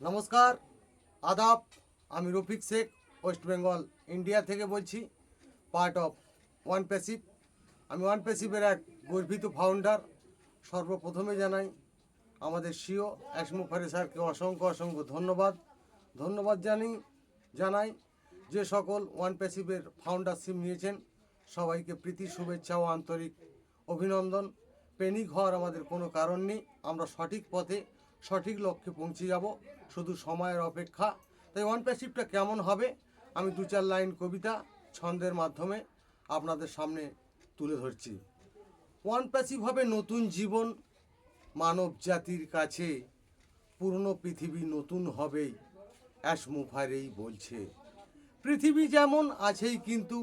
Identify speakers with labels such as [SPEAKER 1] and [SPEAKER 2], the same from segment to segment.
[SPEAKER 1] নমস্কার, আদাব। আমি রফিক শেখ, ওয়েস্ট বেঙ্গল ইন্ডিয়া থেকে বলছি, পার্ট অফ ওয়ান প্যাসিভ। আমি ওয়ান প্যাসিভের এক গর্বিত ফাউন্ডার। সর্বপ্রথমে জানাই আমাদের সিও অ্যাসমুফারে স্যারকে অসংখ্য অসংখ্য ধন্যবাদ জানাই যে সকল ওয়ান প্যাসিভের ফাউন্ডারশিপ নিয়েছেন। সবাইকে প্রীতি, শুভেচ্ছা ও আন্তরিক অভিনন্দন। পেনিক হওয়ার আমাদের কোনো কারণ নেই। আমরা সঠিক পথে সঠিক লক্ষ্যে পৌঁছে যাব, শুধু সময়ের অপেক্ষা। তাই ওয়ান প্যাসিভটা কেমন হবে আমি দু চার লাইন কবিতা ছন্দের মাধ্যমে আপনাদের সামনে তুলে ধরছি। ওয়ান প্যাসিভ হবে নতুন জীবন মানব জাতির কাছে, পুরনো পৃথিবী নতুন হবেই অ্যাসমুফারেই বলছে। পৃথিবী যেমন আছেই কিন্তু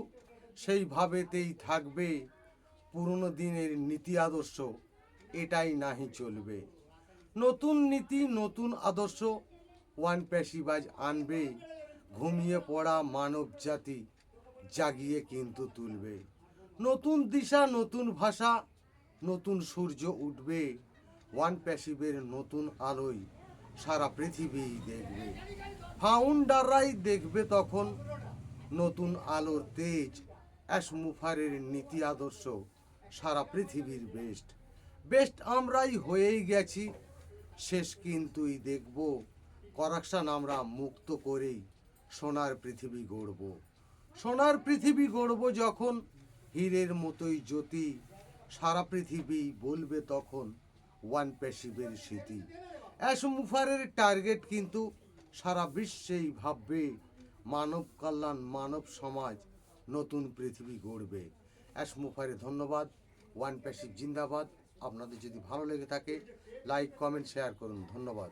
[SPEAKER 1] সেইভাবেতেই থাকবে, পুরনো দিনের নীতি আদর্শ এটাই নাহি চলবে। নতুন নীতি নতুন আদর্শ ওয়ান প্যাসিভাজ আনবে, ঘুমিয়ে পড়া মানব জাতি জাগিয়ে কিন্তু তুলবে। নতুন দিশা নতুন ভাষা নতুন সূর্য উঠবে, ওয়ান প্যাসিভের নতুন আলোয় সারা পৃথিবী দেখবে। ফাউন্ডাররাই দেখবে তখন নতুন আলোর তেজ, অ্যাসমুফারের নীতি আদর্শ সারা পৃথিবীর বেস্ট আমরাই হয়েই গেছি, শেষ কিন্তুই দেখব করাপশন আমরা মুক্ত করেই সোনার পৃথিবী গড়ব। সোনার পৃথিবী গড়ব যখন হীরের মতোই জ্যোতি, সারা পৃথিবী বলবে তখন ওয়ান প্যাসিভের স্মৃতি। অ্যাসমুফারের টার্গেট কিন্তু সারা বিশ্বেই ভাববে, মানব কল্যাণ মানব সমাজ নতুন পৃথিবী গড়বে। অ্যাসমুফারে ধন্যবাদ। ওয়ান প্যাসিভ জিন্দাবাদ। আপনাদের যদি ভালো লেগে থাকে লাইক কমেন্ট শেয়ার করুন। ধন্যবাদ।